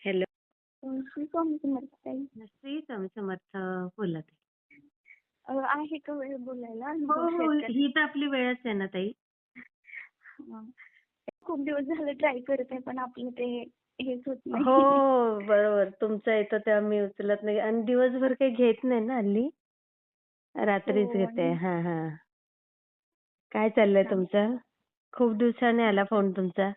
Hello. Shri Swami Samarth ताई. श्री स्वामी समर्थ. बोला ताई. आहे का वेळ बोलायला? हो हो, ही तर आपली वेळच आहे ना ताई. हं. खूप दिवस झाले ट्राय करत आहे पण आपलं ते हेच होत नाही. हो बरोबर, तुमचं येतं तेव्हा मी उचलत नाही आणि दिवसभर काही घेत नाही ना हल्ली, रात्रीच हो घेते. आणि हा हा. काय चाललंय अच्छा. तुमचं? खूप दिवसाने आला फोन तुमचा.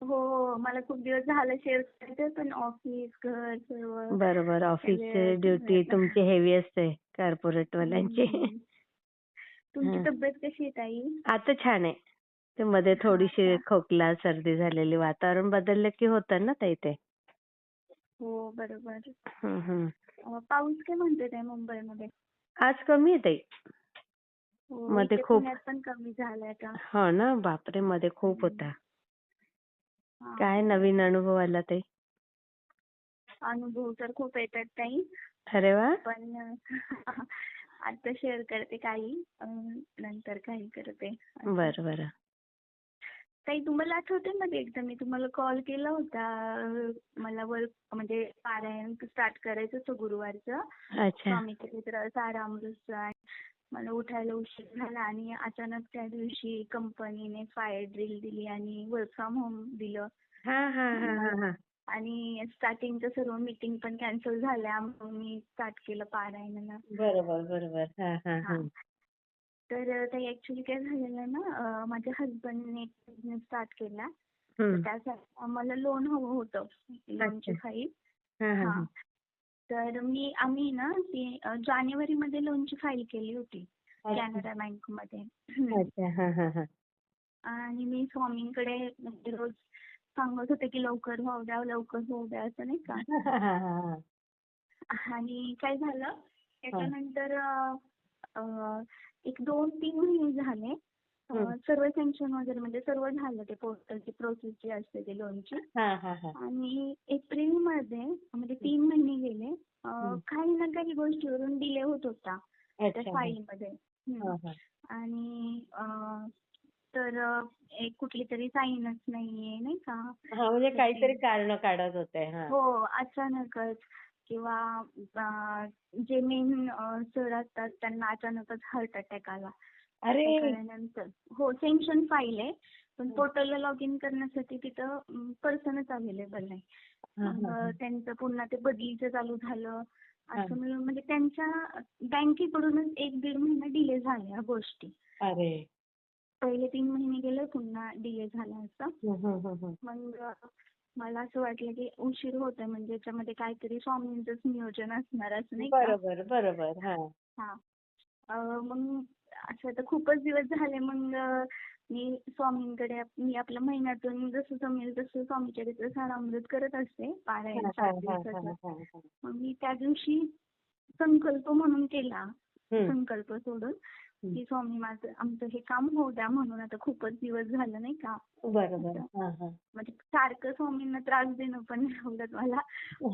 हो, मला खूप दिवस झालं शेअर करायचं पण ऑफिस, घर सर्व बरोबर, काही ऑफिसची वेळच नाही ड्युटी मिळत. तुमची हेवी असते कॉर्पोरेट वाल्यांची. हम्म. तुमची हं. तब्येत कशी आहे ताई? आता छान आहे. ते मध्ये हा थोडीशी का? खोकला, सर्दी झालेली. वातावरण बदललं की होतं ना ताई ते. हो बरोबर. हं हं. पाऊस काय म्हणतोय ताई मुंबईमध्ये? आज कमी आहे ताई. हो, मध्ये इथे खूप. पुण्यात पण कमी झालाय आता. हो ना, बापरे, मध्ये खूप हम्म. होता. हा. काय नवीन अनुभव आला ताई? अनुभव तर खूप येतात ताई. अरे वा. पण आता शेअर करते काही नंतर काही करते असं. बरं बरं. ताई तुम्हाला आठवते मध्ये एकदा मी तुम्हाला कॉल केला होता, मला वर्क म्हणजे पारायण स्टार्ट करायचं होतं गुरुवारचं, अच्छा. स्वामी चरित्र सारामृतचं. आणि मला उठायला उशीर झाला आणि अचानक त्या दिवशी कंपनीने फायर ड्रिल दिली आणि वर्क फ्रॉम होम दिलं. हा हा हा हा मला हा. आणि स्टार्टिंगच्या सर्व मीटिंग पण कॅन्सल झाल्या म्हणून मी स्टार्ट केलं पारायणाला. बरोबर बरोबर. हा हा हा. हा. तर ते ऍक्च्युली काय झालेलं ना, माझ्या हजबंडने बिझनेस स्टार्ट केला. तर हम्म. त्यासाठी मला लोन हवं होतं, अच्छा. लोनची फाईल. हा हा हा. हा. तर आम्ही ना ती जानेवारीमध्ये लोनची फाईल केली होती अच्छा कॅनरा बँकमध्ये. अच्छा. हा हा हा. आणि मी स्वामींकडे म्हणजे रोज सांगत होते की लवकर होऊ द्या, लवकर होऊ द्या, असं नाही का. हा हा हा. आणि काय झालं हा. त्याच्यानंतर एक 2-3 महिने झाले. हम्म. सर्व सँक्शन वगैरे म्हणजे सर्व झालं, ते पोर्टलची प्रोसेस जी असते ते लोनची. हा हा हा. आणि एप्रिलमध्ये म्हणजे 3 महिने गेले. हम्म. काही ना काही गोष्टीवरून डिले होत होता त्या अच्छा. हा फाईलमध्ये. हा हा. आणि तर एक कुठली तरी साईनच नाहीये नाही का हा, म्हणजे त्याची. काहीतरी कारण काढत होते. हा. हो, अचानकच. किंवा जे मेन सर असतात त्यांना अचानकच हार्ट अटॅक आला. अरे. अटॅक आल्यानंतर हो, सँक्शन फाईल आहे पण पोर्टलला लॉग इन करण्यासाठी तिथं पर्सनच अवेलेबल नाही. हा मग हा त्यांचं पुन्हा ते बदलीचं चालू झालं. हा. असं मिळून म्हणजे त्यांच्या बँकेकडूनच 1-1.5 महिना डिले झाल्या गोष्टी. अरे. पहिले 3 महिने गेले पुन्हा डिले झाला असं. हम्म. मग मला असं वाटलं की उशीर होतोय म्हणजे याच्यामध्ये काहीतरी स्वामींचंच नियोजन असणार असं नाही का. बरोबर बरोबर. हा. हा. मग असं तर खूपच दिवस झाले. मग मी स्वामींकडे मी आपल्या महिन्यातून जसं जमेल तसं स्वामी चरित्र सारामृत करत असते पारायण हा 7 हा हा दिवसाचं. हा हा. मग मी त्या दिवशी संकल्प म्हणून केला, हम्म. संकल्प सोडून हम्म. की स्वामी माझं आमचं हे काम होऊ द्या म्हणून. आता खूपच दिवस झालं नाही का बरोबर. असं. हा हा. म्हणजे सारखं स्वामींना त्रास देणं पण नाही आवडत मला.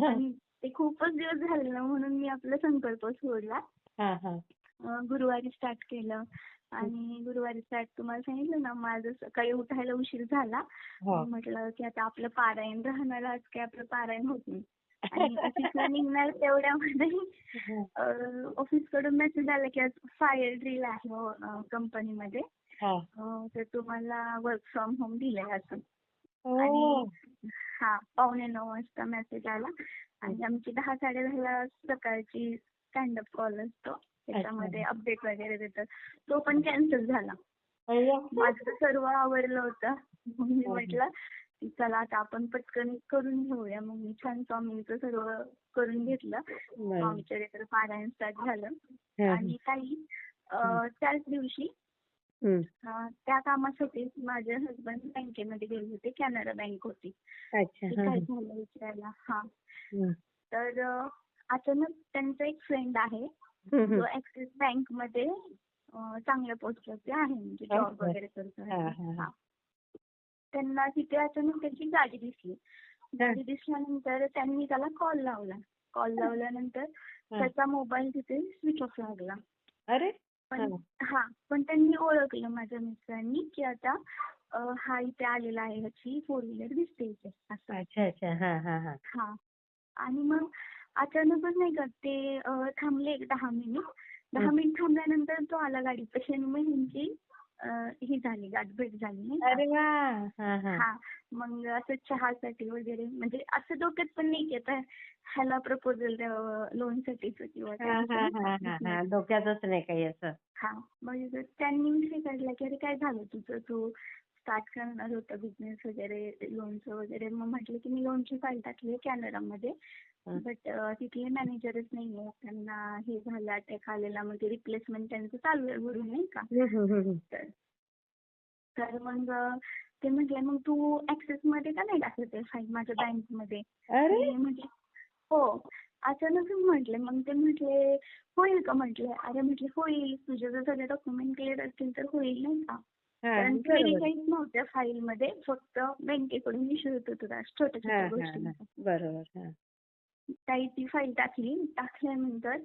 पण ते खूपच दिवस झाले ना म्हणून मी आपला संकल्प सोडला. हा हा. गुरुवारी स्टार्ट केलं. आणि गुरुवारी स्टार्ट तुम्हाला सांगितलं ना, माझं सकाळी उठायला उशीर झाला. हो. मग म्हटलं की आता आपलं पारायण राहणार, आज काय आपलं पारायण होत नाही. आणि ऑफिसला निघणार तेवढ्यामध्ये ऑफिसकडून मेसेज आला की आज फायर ड्रिल आहे कंपनीमध्ये. हा. तर तुम्हाला वर्क फ्रॉम होम दिलंय असं. आणि ओ. हा, 8:45 वाजता मेसेज आला. आणि आमची 10-10:30ला सकाळची स्टँडअप कॉल असतो, त्याच्यामध्ये अपडेट वगैरे देतात. तो पण कॅन्सल झाला. माझं तर सर्व आवरलं होतं. मग मी म्हटलं चला आता आपण पटकन करून घेऊया. मग मी छान स्वामींचं सर्व करून घेतलं. स्वामी चरित्र पारायण स्टार्ट झालं. आणि काही त्याच दिवशी त्या कामासाठी माझे हसबंड बँकेमध्ये गेले होते, कॅनरा बँक होती. की काय झालं विचारायला. हा. तर अचानक त्यांचा एक फ्रेंड आहे जो ऍक्सिस बँकमध्ये चांगल्या पोस्टवरती आहे, म्हणजे जॉब वगैरे करतो. त्यांना तिथे अचानक त्याची गाडी दिसली. गाडी दिसल्यानंतर त्यांनी त्याला कॉल लावला. कॉल लावल्यानंतर त्याचा मोबाईल तिथे स्विच ऑफ लागला. अरे. पण त्यांनी ओळखलं माझ्या मिस्टरांनी की आता हा इथे आलेला आहे, ह्याची फोर व्हीलर दिसते इथे असं. अच्छा, अच्छा. हां, हां, हां. हां. आणि मग अचानकच नाही का ते थांबले एक 10 मिनिट. 10 हं. मिनिट थांबल्यानंतर तो आला गाडीपाशी आणि मग ह्यांची ही झाली, गाठभेट झाली नाही का. अरे वाह! हां, हां. हां. मग असं चहासाठी वगैरे म्हणजे असं डोक्यात पण नाही की आता ह्याला प्रपोजल द्यावं लोनसाठीचं किंवा काय हां, असं हां, नाही का हां, हां, बिझनेस. हां. डोक्यातच नाही काही असं. हां. मग त्यांनी विषय काढला की "अरे काय झालं तुझं? तू स्टार्ट करणार होता बिझनेस वगैरे लोनचं वगैरे." मग म्हटलं की "मी लोनची फाईल टाकली आहे कॅनडामध्ये. हं. बट तिथले मॅनेजरच नाहीये. त्यांना हे झालं अटॅक आलेला मग ते रिप्लेसमेंट त्यांचं चालू आहे भरून नाही का." हं, हं, हं, हं. तर तर मग ते म्हटले "मग तू ॲक्सेसमध्ये का नाही टाकत आहे फाईल माझ्या बँकमध्ये?" अरे! मी म्हटले हो. अचानकच म्हटले. मग ते म्हटले, "होईल का?" म्हटले. अरे म्हटले, "होईल. तुझे जर सगळे डॉक्युमेंट क्लिअर असतील तर होईल नाही का?" हां, कारण क्वेरी बरोबर. काहीच नव्हत्या फाईलमध्ये. फक्त बँकेकडून इश्यू होत होता छोट्या-छोट्या हां, हां, हां. गोष्टींचा. बरोबर. हां. ताई ती फाईल टाकली. टाकल्यानंतर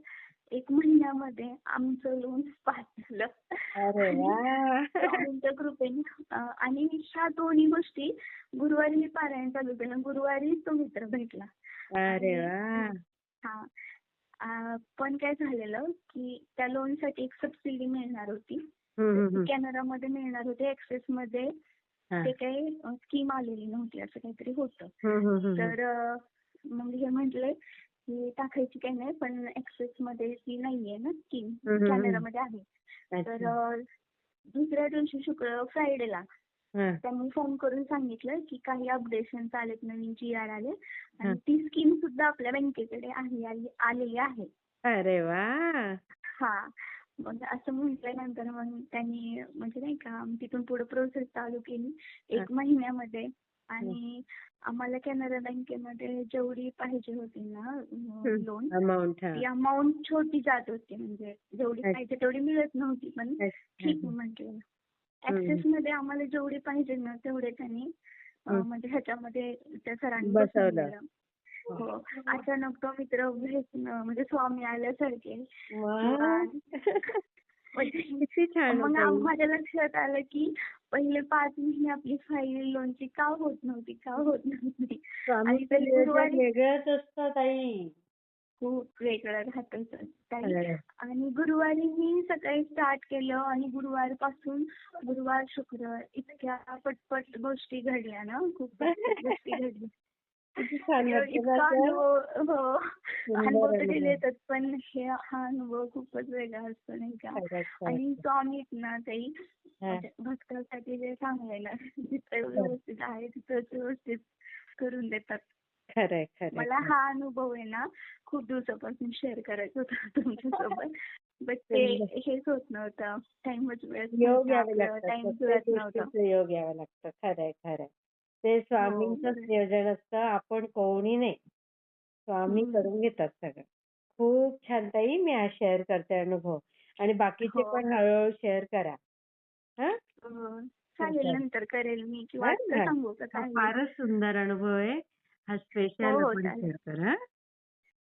1 महिन्यामध्ये आमचं लोन पास झालं. अरे आणि वाह! स्वामींच्या कृपेने आणि ह्या दोन्ही गोष्टी गुरुवारी मी पारायण चालू केलं. गुरुवारी तो मित्र भेटला. अरे आणि वाह! हां. पण काय झालेलं, की त्या लोनसाठी एक सबसिडी मिळणार होती. हं, तर हं, ती हं. कॅनडामध्ये मिळणार होती. ॲक्सेसमध्ये हां. ते काही स्कीम आलेली नव्हती असं काहीतरी होतं. हं, हं, हं, हं. तर मग हे म्हटले, की टाकायची काही नाही पण ॲक्सेसमध्ये ती नाहीये ना स्कीम, हं, हं, हं. कॅनडामध्ये आहे. तर अच्छा. दुसऱ्या दिवशी फ्रायडेला हां, त्यांनी फोन करून सांगितलं, की काही अपडेशन्स आलेत, नवीन जी-आर आले हां. आणि ती स्कीम सुद्धा आपल्या बँकेकडे आलेली आहे. अरे वाह! हां. मग असं म्हटल्यानंतर मग त्यांनी म्हणजे नाही का तिथून पुढे प्रोसेस चालू केली हां, 1 महिन्यामध्ये. हं, आणि आम्हाला कॅनरा बँकेमध्ये जेवढी पाहिजे होती ना हं. लोन, अमाउंट हां. ती अमाउंट छोटी जात होती. म्हणजे जेवढी अच्छा, पाहिजे तेवढी मिळत नव्हती. पण अच्छा. ठीक हं, म्हटलं. हं, ॲक्सेसमध्ये आम्हाला जेवढी पाहिजे ना तेवढे त्यांनी हं. म्हणजे ह्याच्यामध्ये त्या सरांनी बसवून बसवलं. दिलं. हो. अचानक तो मित्र भेटणं म्हणजे स्वामी आल्यासारखे. वाह! निवांत. म्हणजे किती छान हो मग ताई. माझ्या लक्षात आलं, की पहिले 5 महिने आपली फाईल लोनची का होत नव्हती, का होत नव्हती. आणि स्वामींचं तरी नियोजन गुरुवारी वेगळंच असतं ताई. खूप वेगळं राहतं ताई. खरं. आणि गुरुवारी मी सकाळी स्टार्ट केलं आणि गुरुवारपासून गुरुवार, शुक्रवार इतक्या पटपट गोष्टी घडल्या ना, खूप पटपट गोष्टी घडल्या. किती छान म्हणजे वाटतं ना इतका असं. अनुभव हो. अनुभव सुंदर तर डेली अनुभव. येतात, पण हा अनुभव खूपच वेगळा असतो नाही का. खरंच, आणि खरंच. स्वामीच ना ताई हां. म्हणजे भक्तासाठी जे सांगायला जिथं खरं. व्यवस्थित आहे तिथंच व्यवस्थित करून देतात. खरंय, खरंय, मला खरं. हा अनुभव आहे ना खूप दिवसापासून शेअर करायचा होता तुमच्यासोबत. बट ते सुंदर. हेच होत नव्हतं. टाईमच मिळत योग नव्हता. यावे आपलं लागतात. टाईम प्रत्येक जुळत नव्हतं. गोष्टीचं योग यावं लागतं. खरंय, खरंय. ते हो, स्वामींचंच बरोबर. नियोजन असतं. आपण कोणी नाही. स्वामी हं. करून घेतात सगळं. खूप छान ताई. मी आज शेअर करते अनुभव आणि बाकीचे हो. पण हळू शेअर करा. हां? चालेल तुमचा नंतर करेल मी किंवा हां, आत्ता हां. सांगू का हा काही? फारच सुंदर अनुभव आहे. हा हो, स्पेशल हो. आपण चालेल. शेअर करू हां.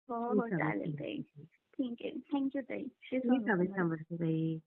हो, श्री हो. स्वामी चालेल ताई. समर्थ. ठीक आहे. थँक यू ताई. श्री श्री स्वामी स्वामी समर्थ. समर्थ ताई.